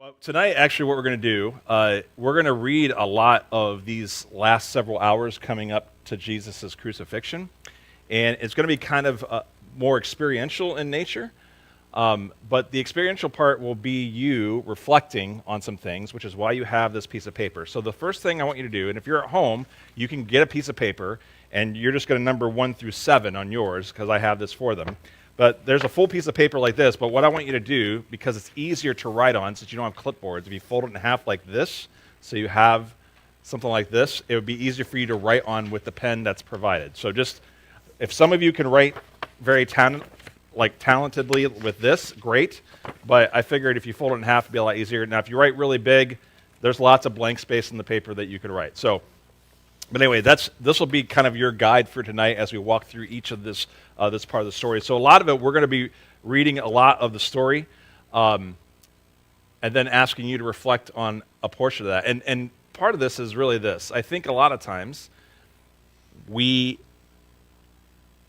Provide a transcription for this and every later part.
Well, tonight, actually, what we're going to do, we're going to read a lot of these last several hours coming up to Jesus' crucifixion. And it's going to be kind of more experiential in nature. But the experiential part will be you reflecting on some things, which is why you have this piece of paper. So the first thing I want you to do, and if you're at home, you can get a piece of paper, and you're just going to number 1 through 7 on yours, because I have this for them. But there's a full piece of paper like this, but what I want you to do, because it's easier to write on since you don't have clipboards, if you fold it in half like this, so you have something like this, it would be easier for you to write on with the pen that's provided. So just, if some of you can write very talentedly with this, great, but I figured if you fold it in half, it'd be a lot easier. Now, if you write really big, there's lots of blank space in the paper that you could write. So, but anyway, this will be kind of your guide for tonight as we walk through each of this part of the story. So a lot of it, we're going to be reading a lot of the story, and then asking you to reflect on a portion of that. And part of this is really this. I think a lot of times we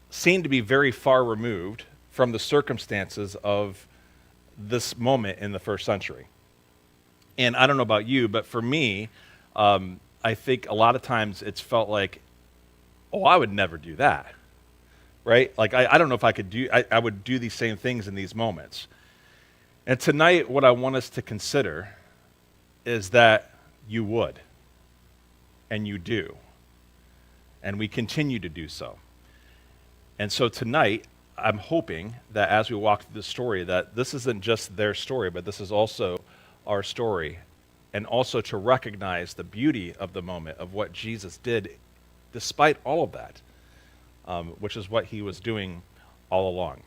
seem to be very far removed from the circumstances of this moment in the first century. And I don't know about you, but for me, I think a lot of times it's felt like, oh, I would never do that, right? Like, I don't know if I could do, I would do these same things in these moments. And tonight, what I want us to consider is that you would, and you do, and we continue to do so. And so tonight, I'm hoping that as we walk through the story, that this isn't just their story, but this is also our story, and also to recognize the beauty of the moment of what Jesus did despite all of that, which is what he was doing all along.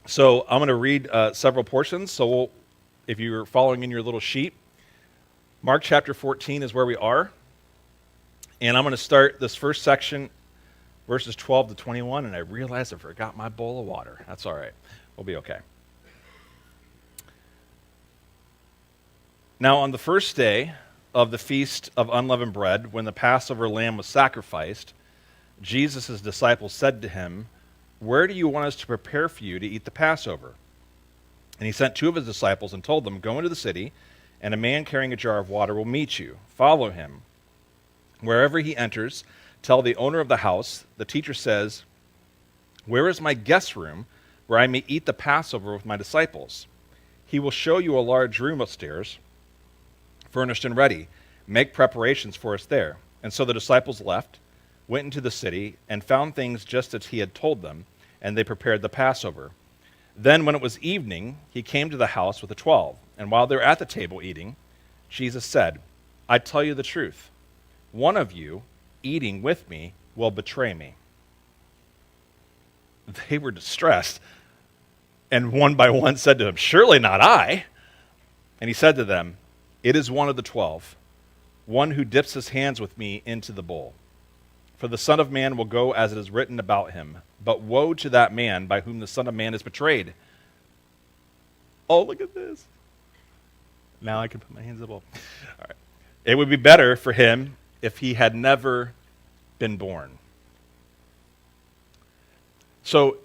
So I'm going to read several portions. So if you're following in your little sheet, Mark chapter 14 is where we are. And I'm going to start this first section, verses 12 to 21, and I realized I forgot my bowl of water. That's all right. We'll be okay. Now, on the first day of the Feast of Unleavened Bread, when the Passover lamb was sacrificed, Jesus' disciples said to him, "Where do you want us to prepare for you to eat the Passover?" And he sent 2 of his disciples and told them, "Go into the city, and a man carrying a jar of water will meet you. Follow him. Wherever he enters, tell the owner of the house, the teacher says, 'Where is my guest room where I may eat the Passover with my disciples?' He will show you a large room upstairs, furnished and ready. Make preparations for us there." And so the disciples left, went into the city, and found things just as he had told them, and they prepared the Passover. Then when it was evening, he came to the house with the 12. And while they were at the table eating, Jesus said, "I tell you the truth. One of you, eating with me, will betray me." They were distressed, and one by one said to him, "Surely not I." And he said to them, "It is one of the 12, one who dips his hands with me into the bowl. For the Son of Man will go as it is written about him, but woe to that man by whom the Son of Man is betrayed." Oh, look at this. Now I can put my hands in the bowl. All right. It would be better for him if he had never been born. So,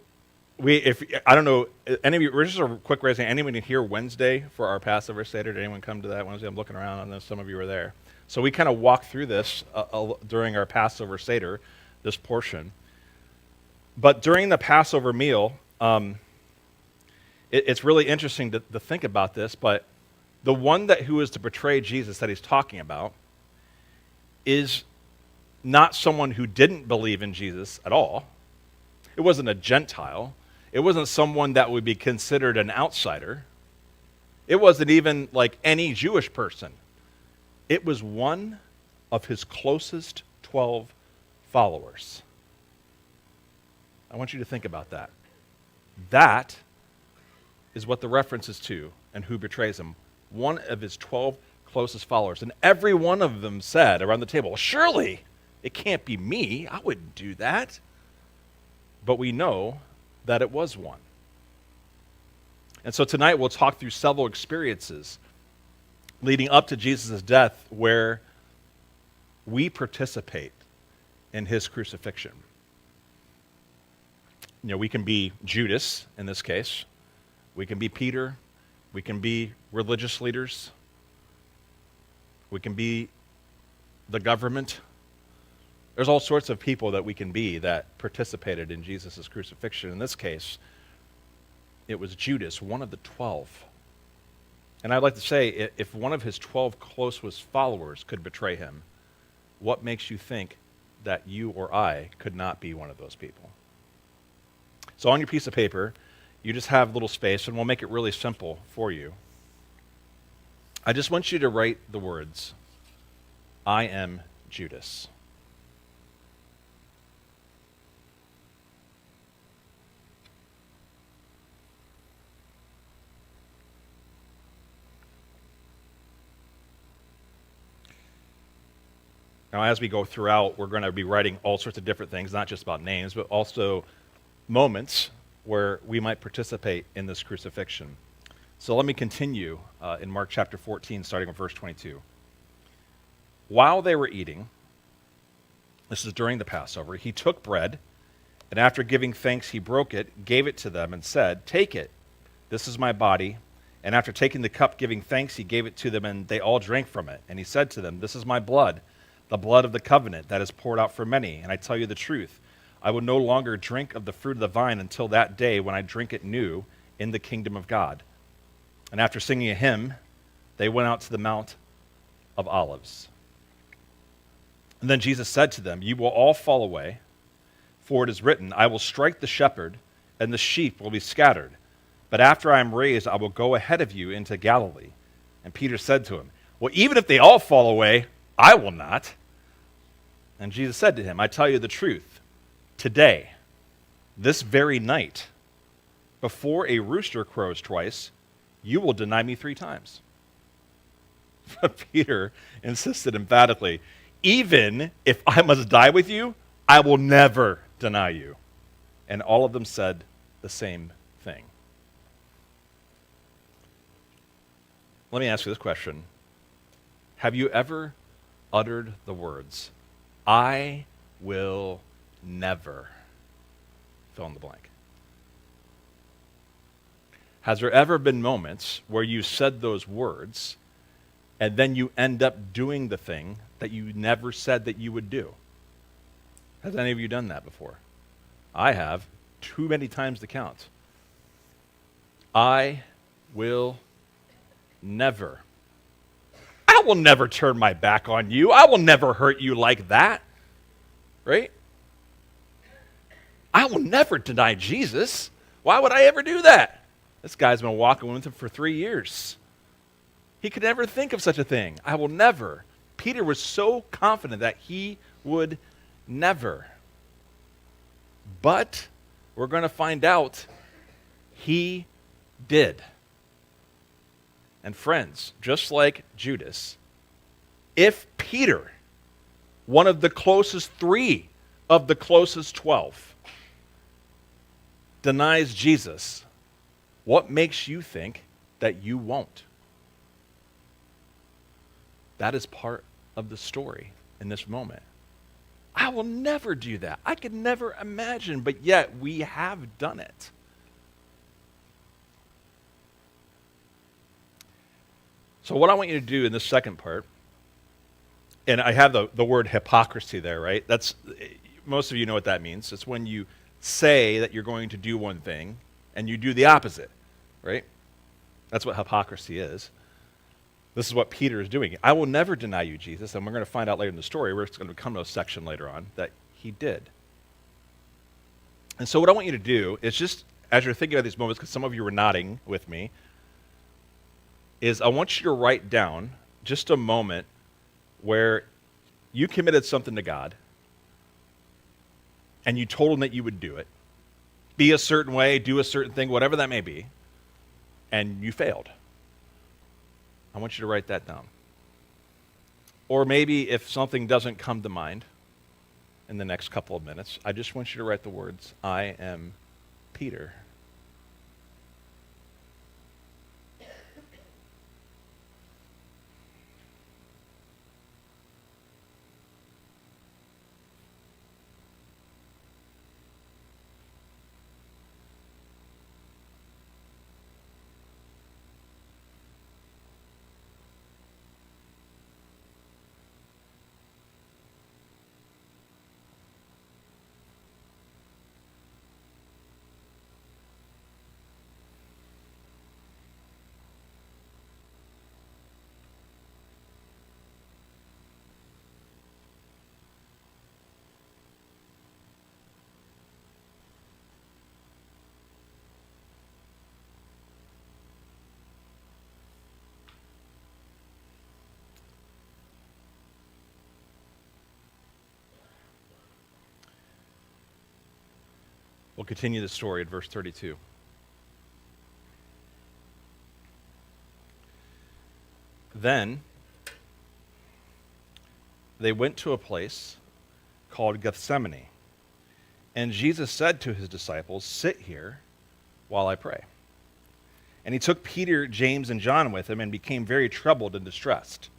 I don't know, any of you, we're just a quick raising, anyone here Wednesday for our Passover Seder? Did anyone come to that Wednesday? I'm looking around, I know some of you were there. So we kind of walked through this during our Passover Seder, this portion. But during the Passover meal, it's really interesting to think about this, but the one who is to betray Jesus that he's talking about is not someone who didn't believe in Jesus at all. It wasn't a Gentile. It wasn't someone that would be considered an outsider. It wasn't even like any Jewish person. It was one of his closest 12 followers. I want you to think about that. That is what the reference is to and who betrays him. One of his 12 closest followers. And every one of them said around the table, "Surely it can't be me. I wouldn't do that." But we know that it was one. And so tonight we'll talk through several experiences leading up to Jesus' death where we participate in his crucifixion. You know, we can be Judas in this case. We can be Peter. We can be religious leaders. We can be the government. There's all sorts of people that we can be that participated in Jesus' crucifixion. In this case, it was Judas, one of the 12. And I'd like to say, if one of his 12 closest followers could betray him, what makes you think that you or I could not be one of those people? So on your piece of paper, you just have a little space, and we'll make it really simple for you. I just want you to write the words, I am Judas. Now, as we go throughout, we're going to be writing all sorts of different things, not just about names, but also moments where we might participate in this crucifixion. So let me continue in Mark chapter 14, starting with verse 22. While they were eating, this is during the Passover, he took bread, and after giving thanks, he broke it, gave it to them, and said, "Take it, this is my body." And after taking the cup, giving thanks, he gave it to them, and they all drank from it. And he said to them, "This is my blood, the blood of the covenant that is poured out for many. And I tell you the truth, I will no longer drink of the fruit of the vine until that day when I drink it new in the kingdom of God." And after singing a hymn, they went out to the Mount of Olives. And then Jesus said to them, "You will all fall away, for it is written, I will strike the shepherd, and the sheep will be scattered. But after I am raised, I will go ahead of you into Galilee." And Peter said to him, "Well, even if they all fall away, I will not." And Jesus said to him, "I tell you the truth, today, this very night, before a rooster crows twice, you will deny me 3 times. But Peter insisted emphatically, "Even if I must die with you, I will never deny you." And all of them said the same thing. Let me ask you this question. Have you ever uttered the words, "I will never," fill in the blank? Has there ever been moments where you said those words and then you end up doing the thing that you never said that you would do? Has any of you done that before? I have, too many times to count. I will never. I will never turn my back on you. I will never hurt you like that. Right? I will never deny Jesus. Why would I ever do that? This guy's been walking with him for 3 years. He could never think of such a thing. I will never. Peter was so confident that he would never. But we're going to find out he did. And friends, just like Judas, if Peter, one of the closest 3 of the closest 12, denies Jesus, what makes you think that you won't? That is part of the story in this moment. I will never do that. I could never imagine, but yet we have done it. So what I want you to do in this second part, and I have the word hypocrisy there, right? Most of you know what that means. It's when you say that you're going to do one thing and you do the opposite, right? That's what hypocrisy is. This is what Peter is doing. I will never deny you, Jesus. And we're going to find out later in the story, we're going to come to a section later on, that he did. And so what I want you to do is just, as you're thinking about these moments, because some of you were nodding with me, is I want you to write down just a moment where you committed something to God and you told him that you would do it, be a certain way, do a certain thing, whatever that may be, and you failed. I want you to write that down. Or maybe if something doesn't come to mind in the next couple of minutes, I just want you to write the words, I am Peter. We'll continue the story at verse 32. Then they went to a place called Gethsemane, and Jesus said to his disciples, "Sit here while I pray." And he took Peter, James, and John with him and became very troubled and distressed.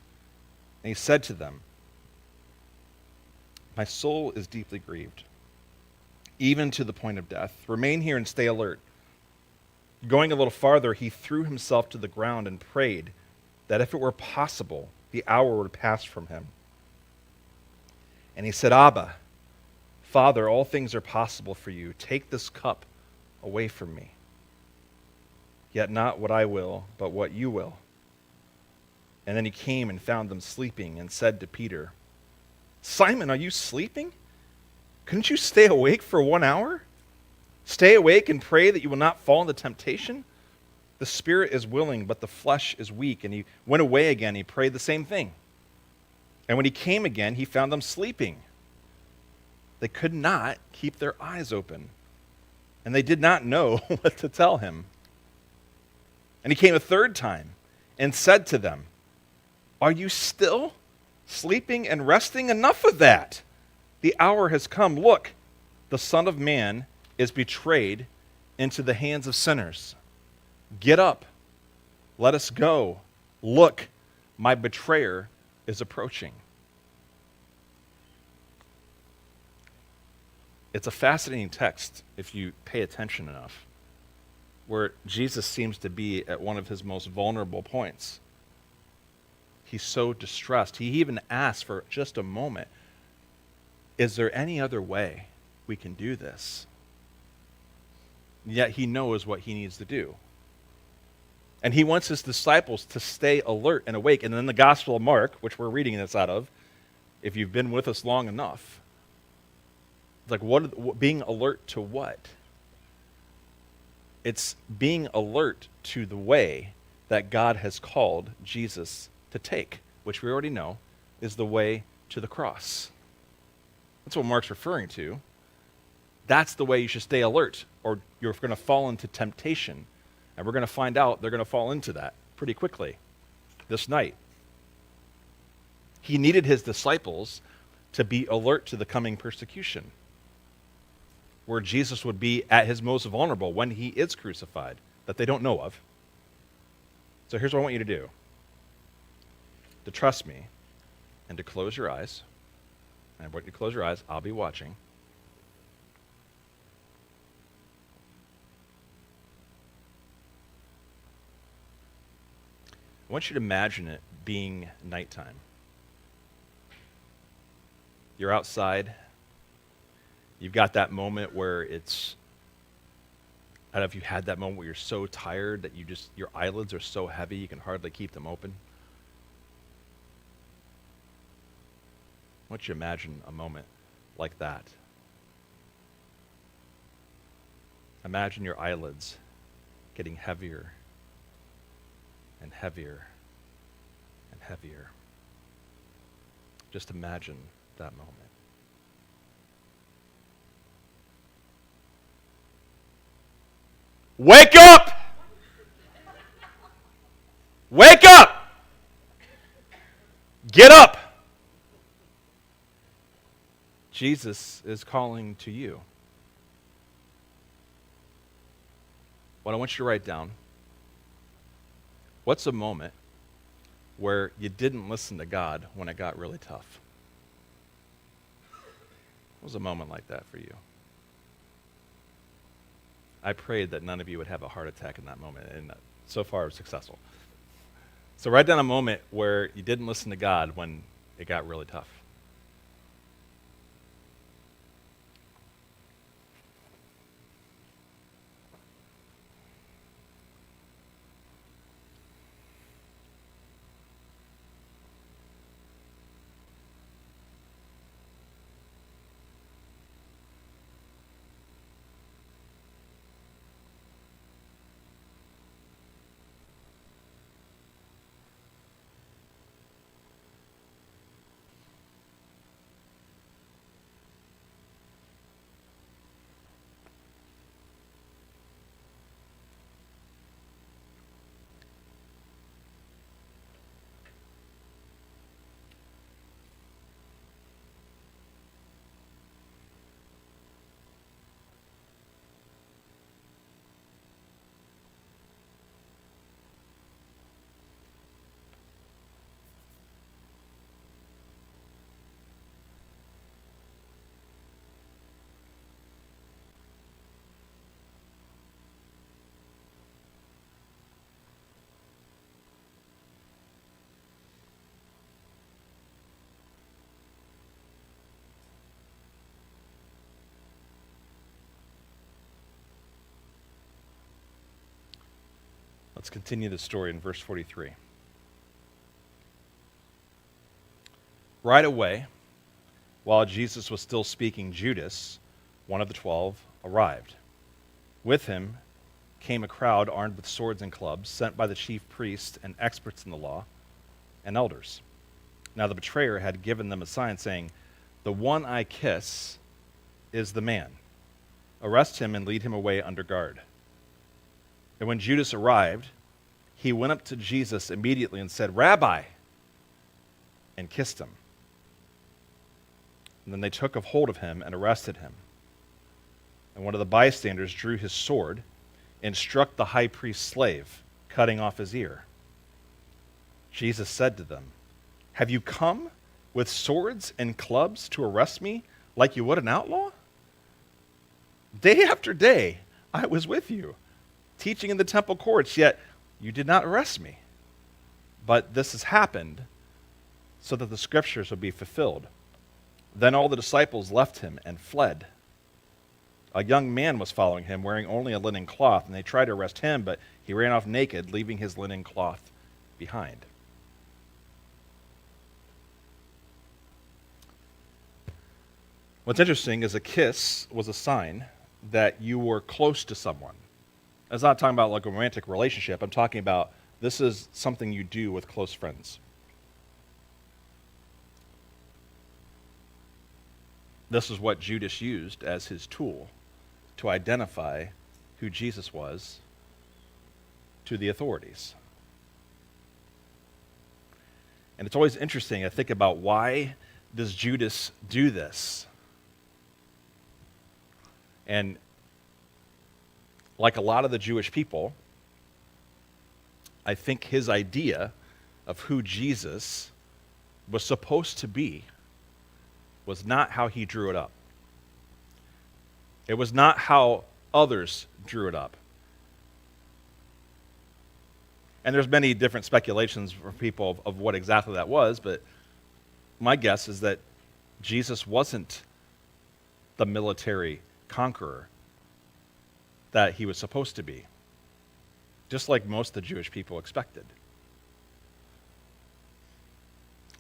And he said to them, "My soul is deeply grieved, even to the point of death. Remain here and stay alert." Going a little farther, he threw himself to the ground and prayed that if it were possible, the hour would pass from him. And he said, "Abba, Father, all things are possible for you. Take this cup away from me. Yet not what I will, but what you will." And then he came and found them sleeping and said to Peter, "Simon, are you sleeping? Couldn't you stay awake for 1 hour? Stay awake and pray that you will not fall into temptation. The spirit is willing, but the flesh is weak." And he went away again. He prayed the same thing. And when he came again, he found them sleeping. They could not keep their eyes open, and they did not know what to tell him. And he came a third time and said to them, "Are you still sleeping and resting? Enough of that. The hour has come. Look, the Son of Man is betrayed into the hands of sinners. Get up. Let us go. Look, my betrayer is approaching." It's a fascinating text if you pay attention enough, where Jesus seems to be at one of his most vulnerable points. He's so distressed. He even asks for just a moment, "Is there any other way we can do this?" Yet he knows what he needs to do. And he wants his disciples to stay alert and awake. And then the Gospel of Mark, which we're reading this out of, if you've been with us long enough, it's like, being alert to what? It's being alert to the way that God has called Jesus to take, which we already know is the way to the cross. That's what Mark's referring to. That's the way you should stay alert, or you're going to fall into temptation. And we're going to find out they're going to fall into that pretty quickly this night. He needed his disciples to be alert to the coming persecution, where Jesus would be at his most vulnerable when he is crucified, that they don't know of. So here's what I want you to do. To trust me and to close your eyes. And I want you to close your eyes. I'll be watching. I want you to imagine it being nighttime. You're outside. You've got that moment where it's, I don't know if you had that moment where you're so tired that your eyelids are so heavy you can hardly keep them open. I want you to imagine a moment like that. Imagine your eyelids getting heavier and heavier and heavier. Just imagine that moment. Wake up! Wake up! Get up! Jesus is calling to you. What I want you to write down, what's a moment where you didn't listen to God when it got really tough? What was a moment like that for you? I prayed that none of you would have a heart attack in that moment, and so far I was successful. So write down a moment where you didn't listen to God when it got really tough. Let's continue the story in verse 43. Right away, while Jesus was still speaking, Judas, one of the 12, arrived. With him came a crowd armed with swords and clubs, sent by the chief priests and experts in the law and elders. Now the betrayer had given them a sign saying, "The one I kiss is the man. Arrest him and lead him away under guard." And when Judas arrived, he went up to Jesus immediately and said, "Rabbi," and kissed him. And then they took hold of him and arrested him. And one of the bystanders drew his sword and struck the high priest's slave, cutting off his ear. Jesus said to them, "Have you come with swords and clubs to arrest me like you would an outlaw? Day after day I was with you, teaching in the temple courts, yet you did not arrest me. But this has happened so that the scriptures would be fulfilled." Then all the disciples left him and fled. A young man was following him, wearing only a linen cloth, and they tried to arrest him, but he ran off naked, leaving his linen cloth behind. What's interesting is a kiss was a sign that you were close to someone. I'm not talking about like a romantic relationship. I'm talking about this is something you do with close friends. This is what Judas used as his tool to identify who Jesus was to the authorities. And it's always interesting, I think about why does Judas do this? And like a lot of the Jewish people, I think his idea of who Jesus was supposed to be was not how he drew it up. It was not how others drew it up. And there's many different speculations for people of what exactly that was, but my guess is that Jesus wasn't the military conqueror that he was supposed to be, just like most of the Jewish people expected.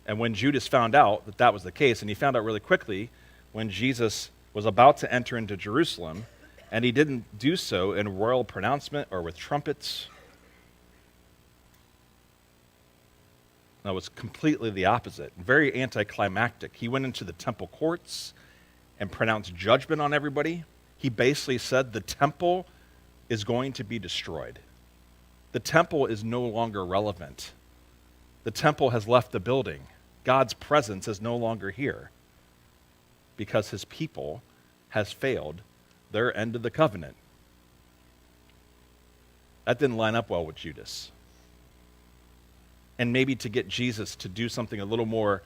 And when Judas found out that that was the case, and he found out really quickly when Jesus was about to enter into Jerusalem, and he didn't do so in royal pronouncement or with trumpets. No, it was completely the opposite, very anticlimactic. He went into the temple courts and pronounced judgment on everybody. He basically said the temple is going to be destroyed. The temple is no longer relevant. The temple has left the building. God's presence is no longer here because his people has failed their end of the covenant. That didn't line up well with Judas. And maybe to get Jesus to do something a little more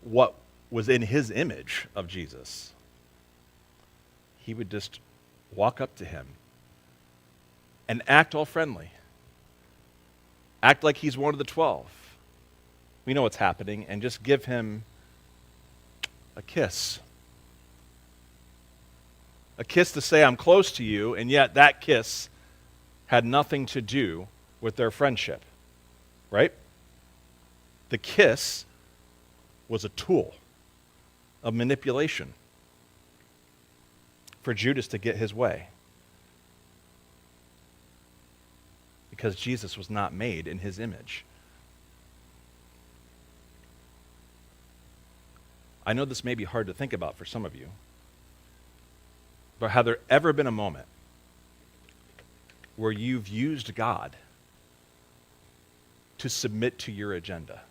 what was in his image of Jesus, he would just walk up to him and act all friendly. Act like he's one of the 12. We know what's happening, and just give him a kiss. A kiss to say, I'm close to you, and yet that kiss had nothing to do with their friendship. Right? The kiss was a tool of manipulation for Judas to get his way. Because Jesus was not made in his image. I know this may be hard to think about for some of you, but have there ever been a moment where you've used God to submit to your agenda,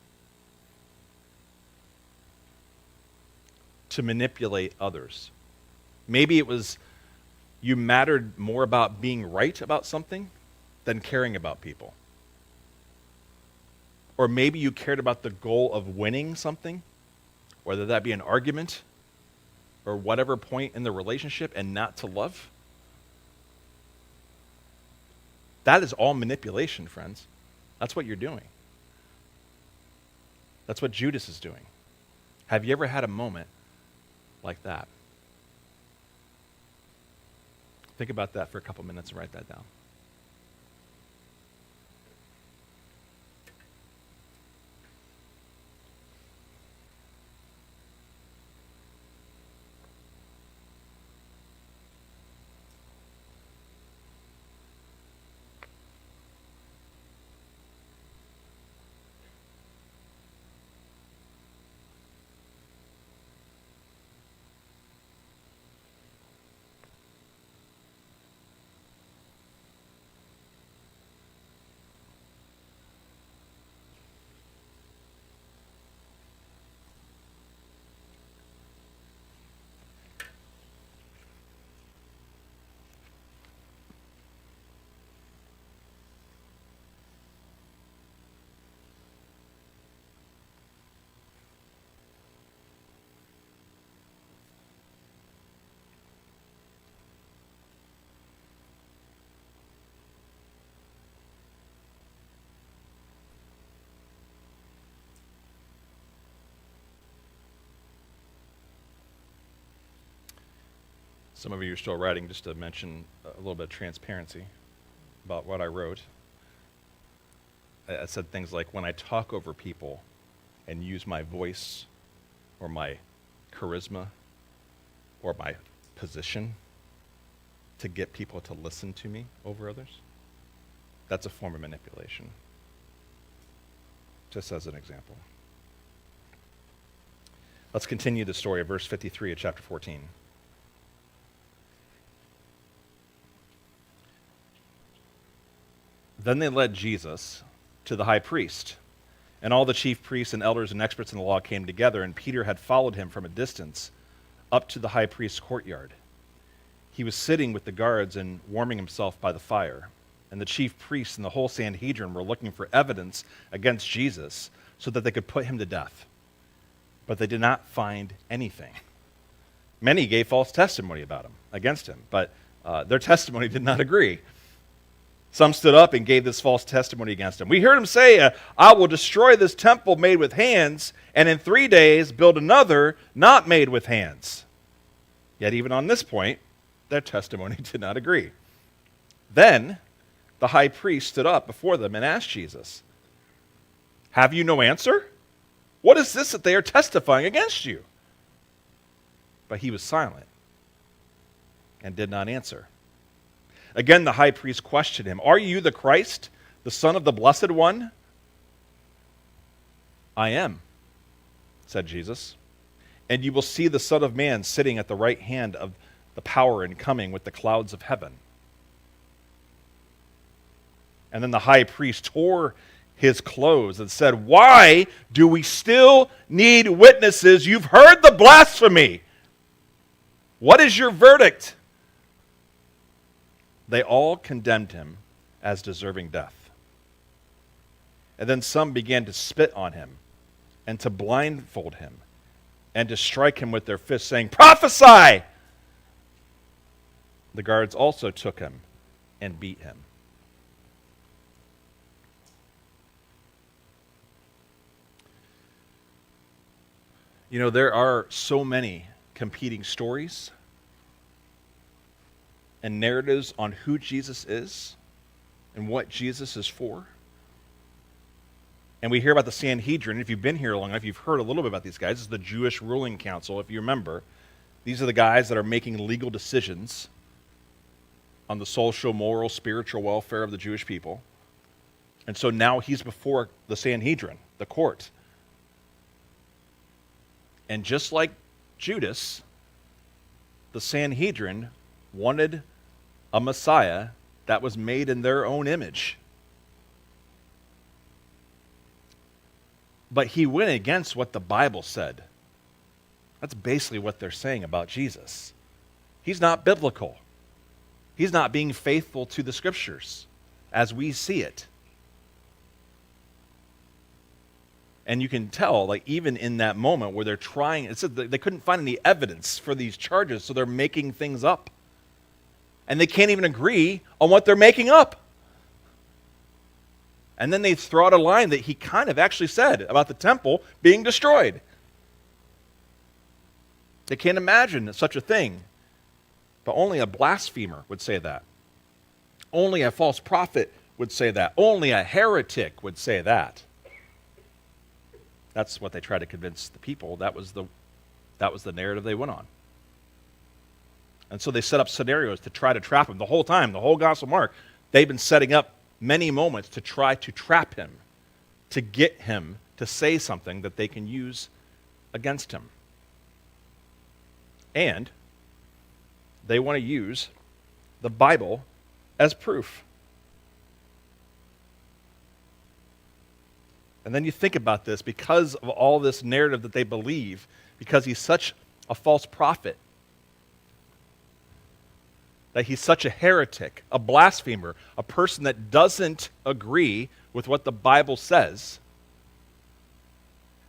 to manipulate others? Maybe it was you mattered more about being right about something than caring about people. Or maybe you cared about the goal of winning something, whether that be an argument or whatever point in the relationship, and not to love. That is all manipulation, friends. That's what you're doing. That's what Judas is doing. Have you ever had a moment like that? Think about that for a couple minutes and write that down. Some of you are still writing, just to mention a little bit of transparency about what I wrote. I said things like, when I talk over people and use my voice or my charisma or my position to get people to listen to me over others, that's a form of manipulation. Just as an example. Let's continue the story of verse 53 of chapter 14. Then they led Jesus to the high priest, and all the chief priests and elders and experts in the law came together, and Peter had followed him from a distance up to the high priest's courtyard. He was sitting with the guards and warming himself by the fire, and the chief priests and the whole Sanhedrin were looking for evidence against Jesus so that they could put him to death. But they did not find anything. Many gave false testimony about him, against him, but their testimony did not agree. Some stood up and gave this false testimony against him. We heard him say, I will destroy this temple made with hands, and in 3 days build another not made with hands. Yet even on this point, their testimony did not agree. Then the high priest stood up before them and asked Jesus, have you no answer? What is this that they are testifying against you? But he was silent and did not answer. Again, the high priest questioned him, are you the Christ, the Son of the Blessed One? I am, said Jesus. And you will see the Son of Man sitting at the right hand of the power and coming with the clouds of heaven. And then the high priest tore his clothes and said, why do we still need witnesses? You've heard the blasphemy. What is your verdict? They all condemned him as deserving death. And then some began to spit on him and to blindfold him and to strike him with their fists, saying, prophesy! The guards also took him and beat him. You know, there are so many competing stories and narratives on who Jesus is and what Jesus is for. And we hear about the Sanhedrin. If you've been here long enough, you've heard a little bit about these guys. This is the Jewish ruling council, if you remember. These are the guys that are making legal decisions on the social, moral, spiritual welfare of the Jewish people. And so now he's before the Sanhedrin, the court. And just like Judas, the Sanhedrin wanted a Messiah that was made in their own image. But he went against what the Bible said. That's basically what they're saying about Jesus. He's not biblical. He's not being faithful to the Scriptures as we see it. And you can tell, like even in that moment where they're trying, it said they couldn't find any evidence for these charges, so they're making things up. And they can't even agree on what they're making up. And then they throw out a line that he kind of actually said about the temple being destroyed. They can't imagine such a thing. But only a blasphemer would say that. Only a false prophet would say that. Only a heretic would say that. That's what they tried to convince the people. That was the narrative they went on. And so they set up scenarios to try to trap him the whole time. The whole Gospel of Mark, they've been setting up many moments to try to trap him, to get him to say something that they can use against him. And they want to use the Bible as proof. And then you think about this, because of all this narrative that they believe, because he's such a false prophet, that he's such a heretic, a blasphemer, a person that doesn't agree with what the Bible says,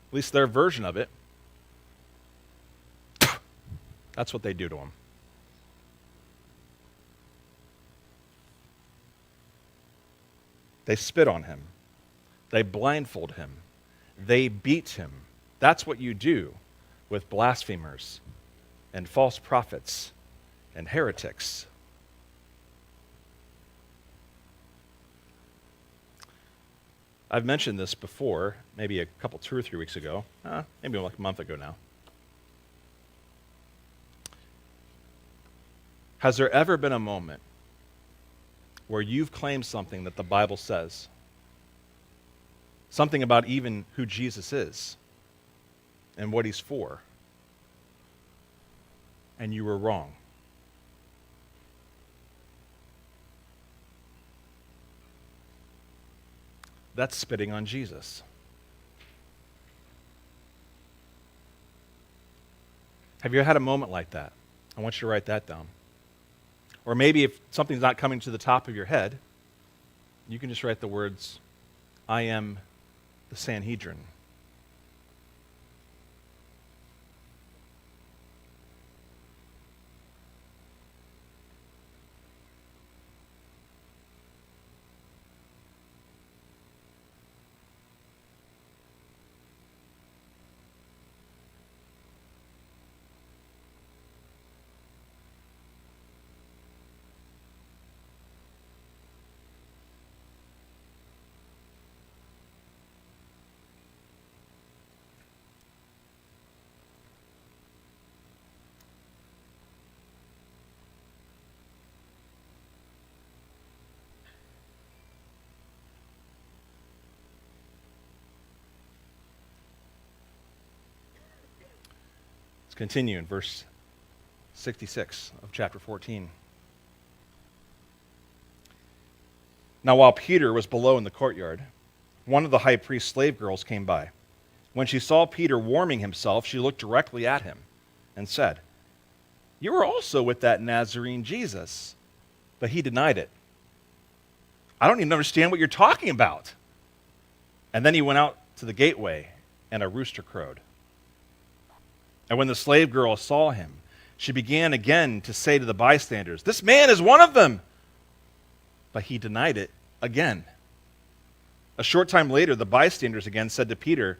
at least their version of it, that's what they do to him. They spit on him. They blindfold him. They beat him. That's what you do with blasphemers and false prophets and heretics. I've mentioned this before, maybe a couple, 2 or 3 weeks ago, maybe like a month ago now. Has there ever been a moment where you've claimed something that the Bible says, something about even who Jesus is and what he's for, and you were wrong? That's spitting on Jesus. Have you ever had a moment like that? I want you to write that down. Or maybe if something's not coming to the top of your head, you can just write the words, I am the Sanhedrin. Let's continue in verse 66 of chapter 14. Now while Peter was below in the courtyard, one of the high priest's slave girls came by. When she saw Peter warming himself, she looked directly at him and said, "You are also with that Nazarene Jesus." But he denied it. "I don't even understand what you're talking about." And then he went out to the gateway, and a rooster crowed. And when the slave girl saw him, she began again to say to the bystanders, "This man is one of them." But he denied it again. A short time later, the bystanders again said to Peter,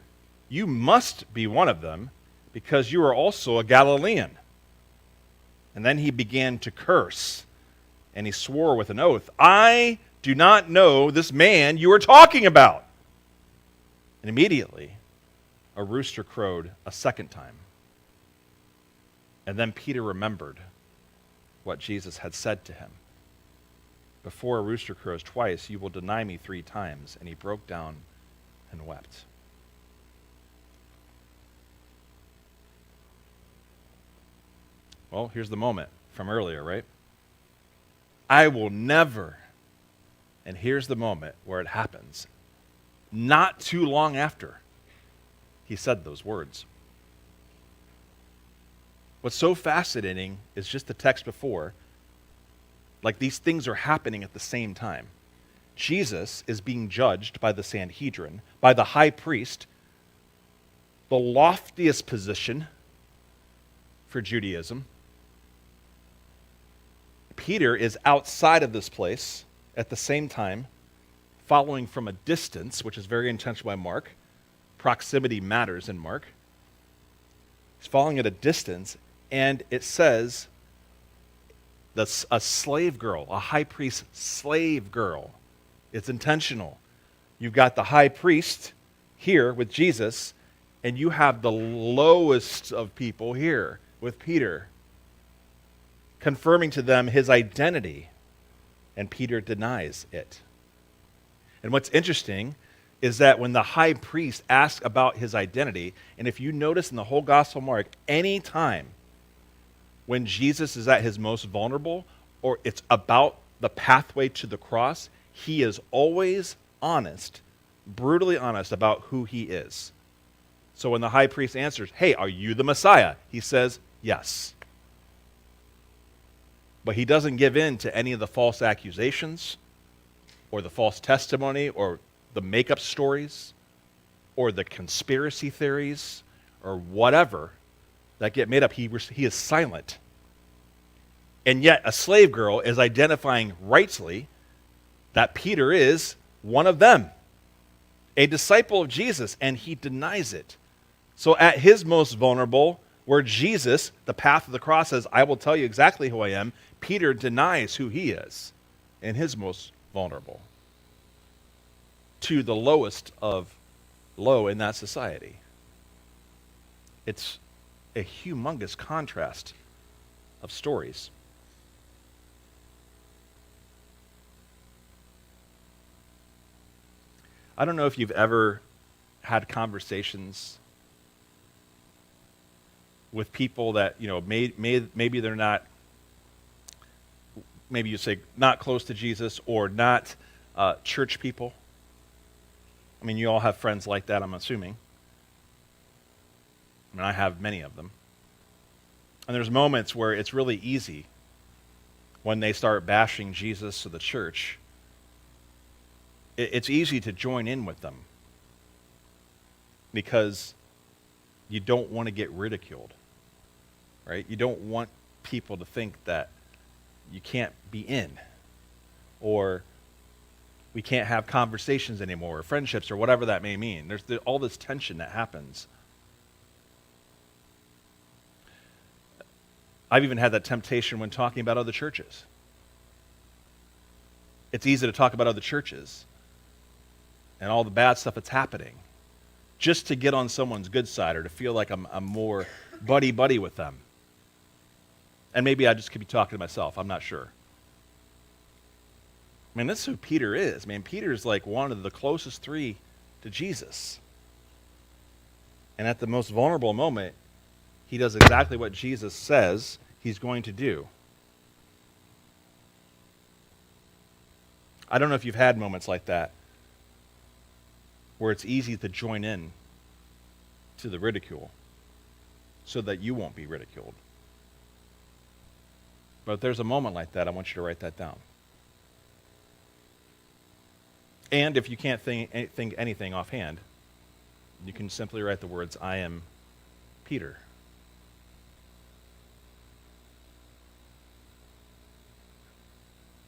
"You must be one of them, because you are also a Galilean." And then he began to curse, and he swore with an oath, "I do not know this man you are talking about." And immediately, a rooster crowed a second time. And then Peter remembered what Jesus had said to him. "Before a rooster crows twice, you will deny me 3 times." And he broke down and wept. Well, here's the moment from earlier, right? I will never. And here's the moment where it happens. Not too long after he said those words. What's so fascinating is just the text before, like these things are happening at the same time. Jesus is being judged by the Sanhedrin, by the high priest, the loftiest position for Judaism. Peter is outside of this place at the same time, following from a distance, which is very intentional by Mark. Proximity matters in Mark. He's following at a distance, and it says that's a slave girl, a high priest's slave girl. It's intentional. You've got the high priest here with Jesus, and you have the lowest of people here with Peter, confirming to them his identity, and Peter denies it. And what's interesting is that when the high priest asks about his identity, and if you notice in the whole Gospel of Mark, any time when Jesus is at his most vulnerable, or it's about the pathway to the cross, he is always honest, brutally honest about who he is. So when the high priest answers, "Hey, are you the Messiah?" he says, "Yes." But he doesn't give in to any of the false accusations, or the false testimony, or the make-up stories, or the conspiracy theories, or whatever that get made up. He is silent. And yet a slave girl is identifying rightly that Peter is one of them, a disciple of Jesus, and he denies it. So at his most vulnerable, Where Jesus, the path of the cross, says, I will tell you exactly who I am, Peter denies who he is and his most vulnerable to the lowest of low in that society. It's a humongous contrast of stories. I don't know if you've ever had conversations with people that, maybe they're not, maybe you say not close to Jesus or not church people. I mean, you all have friends like that, I'm assuming. I mean, I have many of them. And there's moments where it's really easy when they start bashing Jesus or the church. It's easy to join in with them because you don't want to get ridiculed, right? You don't want people to think that you can't be in, or we can't have conversations anymore, or friendships, or whatever that may mean. There's all this tension that happens. I've even had that temptation when talking about other churches. It's easy to talk about other churches and all the bad stuff that's happening just to get on someone's good side or to feel like I'm more buddy-buddy with them. And maybe I just could be talking to myself. I'm not sure. I mean, this is who Peter is. Man, Peter's like one of the closest three to Jesus. And at the most vulnerable moment, he does exactly what Jesus says he's going to do. I don't know if you've had moments like that where it's easy to join in to the ridicule so that you won't be ridiculed. But if there's a moment like that, I want you to write that down. And if you can't think anything offhand, you can simply write the words, I am Peter.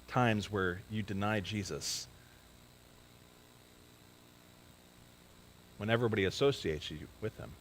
Times where you deny Jesus, when everybody associates you with him.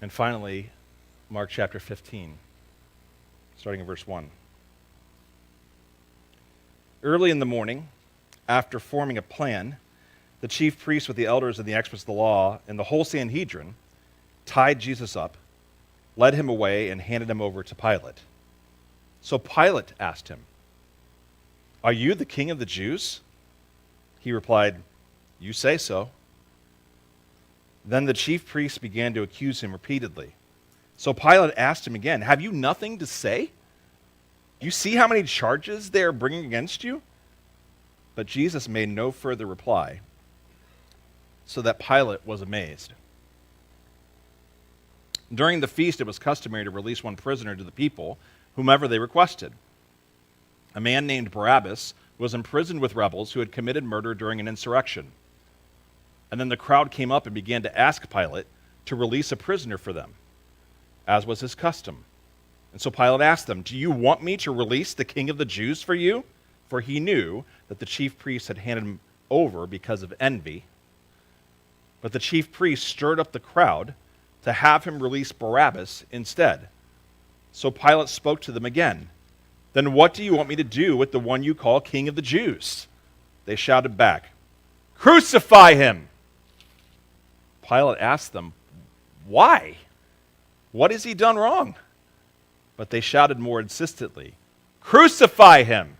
And finally, Mark chapter 15, starting in verse 1. Early in the morning, after forming a plan, the chief priests with the elders and the experts of the law and the whole Sanhedrin tied Jesus up, led him away, and handed him over to Pilate. So Pilate asked him, "Are you the king of the Jews?" He replied, "You say so." Then the chief priests began to accuse him repeatedly. So Pilate asked him again, "Have you nothing to say? You see how many charges they are bringing against you?" But Jesus made no further reply, so that Pilate was amazed. During the feast, it was customary to release one prisoner to the people, whomever they requested. A man named Barabbas was imprisoned with rebels who had committed murder during an insurrection. And then the crowd came up and began to ask Pilate to release a prisoner for them, as was his custom. And so Pilate asked them, "Do you want me to release the king of the Jews for you?" For he knew that the chief priests had handed him over because of envy. But the chief priests stirred up the crowd to have him release Barabbas instead. So Pilate spoke to them again. "Then what do you want me to do with the one you call king of the Jews?" They shouted back, "Crucify him!" Pilate asked them, "Why? What has he done wrong?" But they shouted more insistently, "Crucify him!"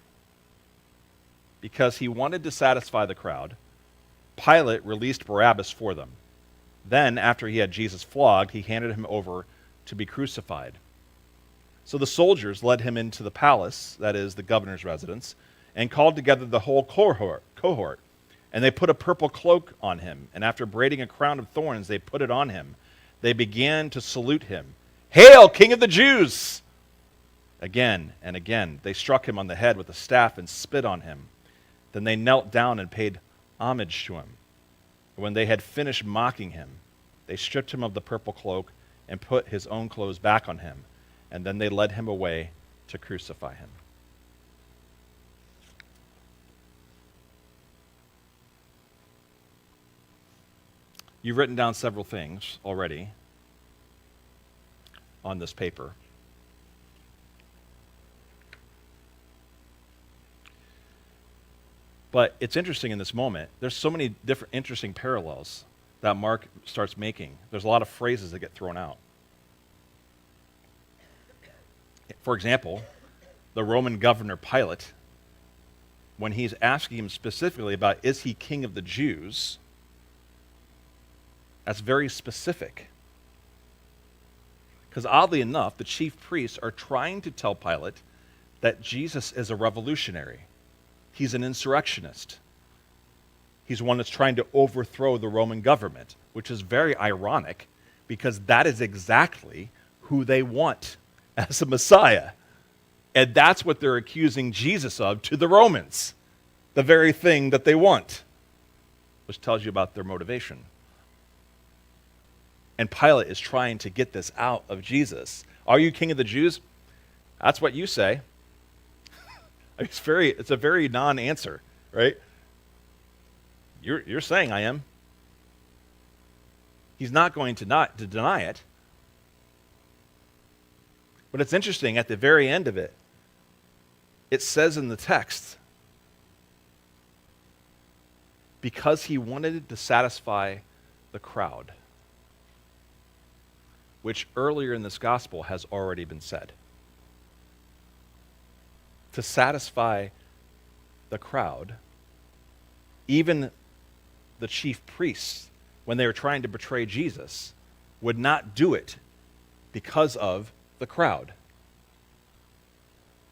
Because he wanted to satisfy the crowd, Pilate released Barabbas for them. Then, after he had Jesus flogged, he handed him over to be crucified. So the soldiers led him into the palace, that is, the governor's residence, and called together the whole cohort. And they put a purple cloak on him, and after braiding a crown of thorns, they put it on him. They began to salute him. "Hail, King of the Jews!" Again and again, they struck him on the head with a staff and spit on him. Then they knelt down and paid homage to him. When they had finished mocking him, they stripped him of the purple cloak and put his own clothes back on him. And then they led him away to crucify him. You've written down several things already on this paper. But it's interesting in this moment. There's so many different interesting parallels that Mark starts making. There's a lot of phrases that get thrown out. For example, the Roman governor Pilate, when he's asking him specifically about is he king of the Jews, that's very specific. Because oddly enough, the chief priests are trying to tell Pilate that Jesus is a revolutionary. He's an insurrectionist. He's one that's trying to overthrow the Roman government, which is very ironic because that is exactly who they want as a Messiah. And that's what they're accusing Jesus of to the Romans, the very thing that they want, which tells you about their motivation. And Pilate is trying to get this out of Jesus. Are you king of the Jews? That's what you say. It's a very non-answer, right? You're saying I am. He's not going to deny it. But it's interesting, at the very end of it, it says in the text, because he wanted to satisfy the crowd, which earlier in this gospel has already been said. To satisfy the crowd, even the chief priests, when they were trying to betray Jesus, would not do it because of the crowd.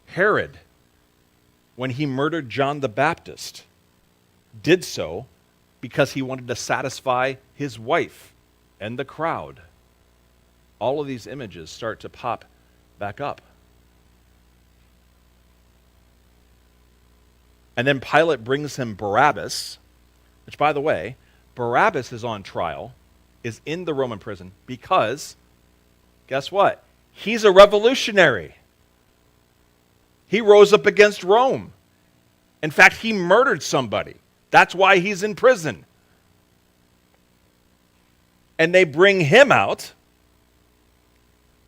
Herod, when he murdered John the Baptist, did so because he wanted to satisfy his wife and the crowd. All of these images start to pop back up. And then Pilate brings him Barabbas, which, by the way, Barabbas is on trial, is in the Roman prison because, guess what? He's a revolutionary. He rose up against Rome. In fact, he murdered somebody. That's why he's in prison. And they bring him out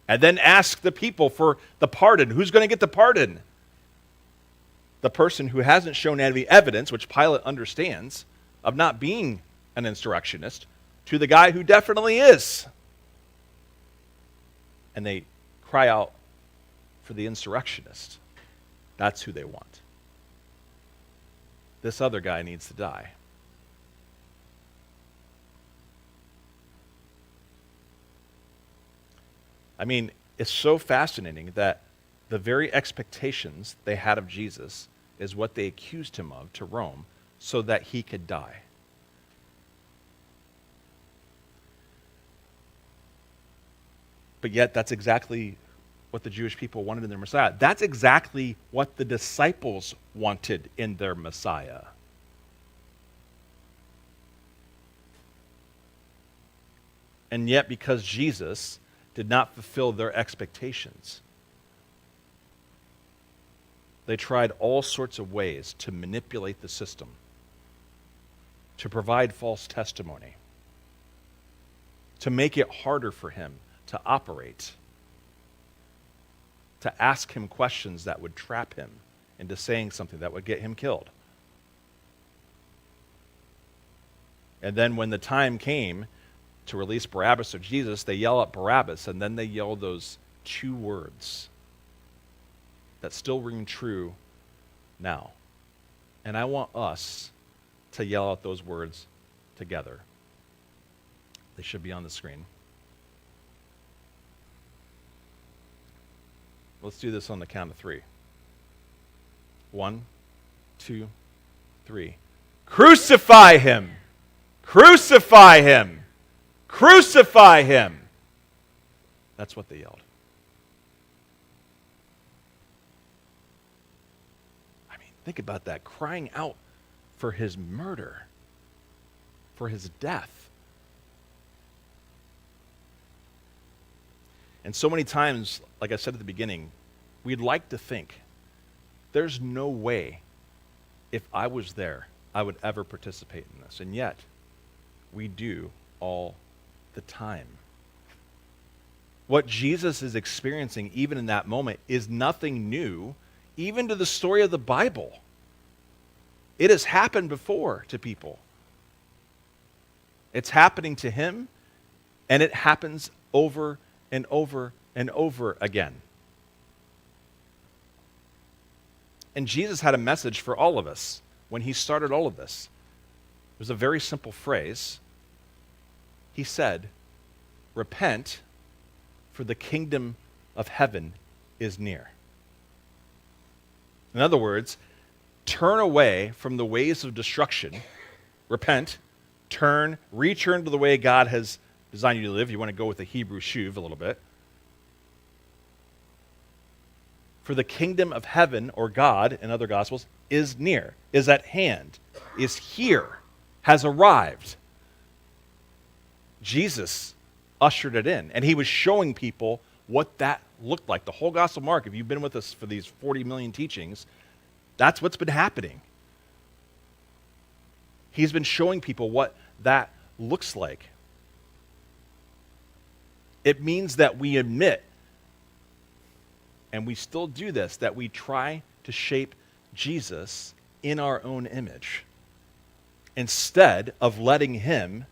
and then ask the people for the pardon. Who's going to get the pardon? The person who hasn't shown any evidence, which Pilate understands, of not being an insurrectionist, to the guy who definitely is. And they cry out for the insurrectionist. That's who they want. This other guy needs to die. I mean, it's so fascinating that the very expectations they had of Jesus is what they accused him of to Rome so that he could die. But yet, that's exactly what the Jewish people wanted in their Messiah. That's exactly what the disciples wanted in their Messiah. And yet, because Jesus did not fulfill their expectations, they tried all sorts of ways to manipulate the system, to provide false testimony, to make it harder for him to operate, to ask him questions that would trap him into saying something that would get him killed. And then when the time came to release Barabbas or Jesus, they yell at Barabbas, and then they yell those two words that still ring true now. And I want us to yell out those words together. They should be on the screen. Let's do this on the count of 3. 1, 2, 3. Crucify him! Crucify him! Crucify him! That's what they yelled. I mean, think about that. Crying out for his murder, for his death. And so many times, like I said at the beginning, we'd like to think, there's no way if I was there, I would ever participate in this. And yet, we do all the time. What Jesus is experiencing, even in that moment, is nothing new, even to the story of the Bible. It has happened before to people. It's happening to him, and it happens over and over and over again. And Jesus had a message for all of us when he started all of this. It was a very simple phrase. He said, "Repent, for the kingdom of heaven is near." In other words, turn away from the ways of destruction. Repent, return to the way God has designed you to live. You want to go with the Hebrew shuv a little bit. For the kingdom of heaven, or God in other gospels, is near, is at hand, is here, has arrived. Jesus ushered it in, and he was showing people what that looked like. The whole Gospel of Mark, if you've been with us for these 40 million teachings, that's what's been happening. He's been showing people what that looks like. It means that we admit, and we still do this, that we try to shape Jesus in our own image instead of letting him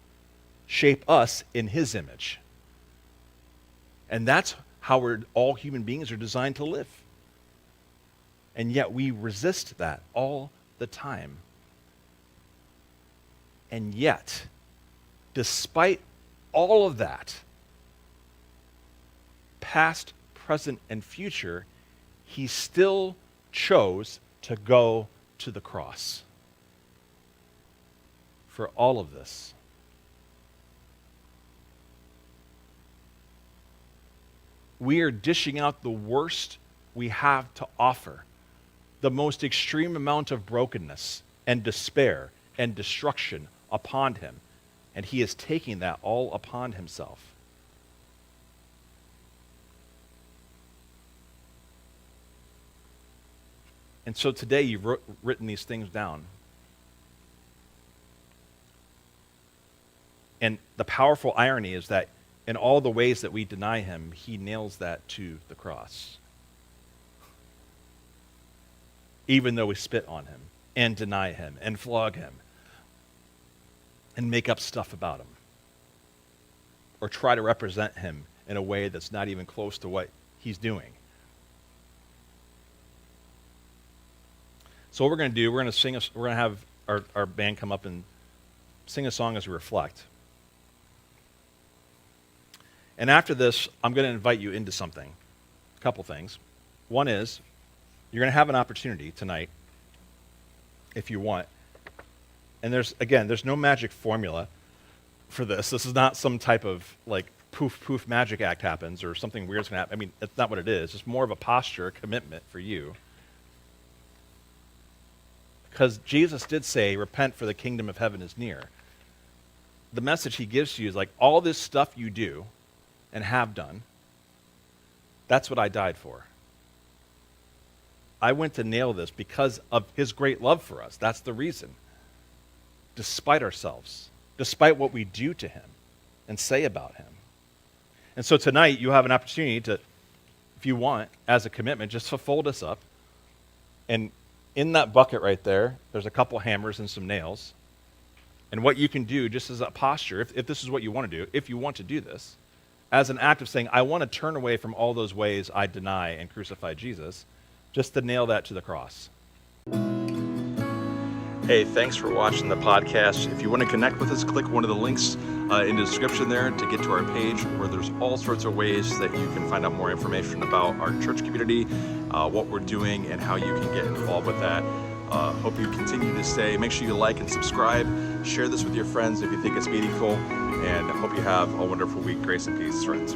shape us in his image. And that's how all human beings are designed to live. And yet we resist that all the time. And yet, despite all of that, past, present, and future, he still chose to go to the cross for all of this. We are dishing out the worst we have to offer, the most extreme amount of brokenness and despair and destruction upon him, and he is taking that all upon himself. And so today you've written these things down. And the powerful irony is that in all the ways that we deny him, he nails that to the cross. Even though we spit on him and deny him and flog him and make up stuff about him or try to represent him in a way that's not even close to what he's doing. So what we're going to do, we're going to have our band come up and sing a song as we reflect. And after this, I'm going to invite you into something. A couple things. One is, you're going to have an opportunity tonight, if you want. And there's no magic formula for this. This is not some type of poof magic act happens or something weird's going to happen. I mean, that's not what it is. It's more of a posture, a commitment for you. Because Jesus did say, repent for the kingdom of heaven is near. The message he gives to you is all this stuff you do and have done, that's what I died for. I went to nail this because of his great love for us. That's the reason. Despite ourselves, despite what we do to him and say about him. And so tonight you have an opportunity to, if you want, as a commitment, just to fold us up. And in that bucket right there, there's a couple hammers and some nails. And what you can do, just as a posture, if this is what you want to do, if you want to do this, as an act of saying, I want to turn away from all those ways I deny and crucify Jesus, just to nail that to the cross. Hey, thanks for watching the podcast. If you want to connect with us, click one of the links in the description there to get to our page, where there's all sorts of ways that you can find out more information about our church community, what we're doing, and how you can get involved with that. Hope you continue to stay. Make sure you like and subscribe. Share this with your friends if you think it's meaningful. And I hope you have a wonderful week. Grace and peace, friends.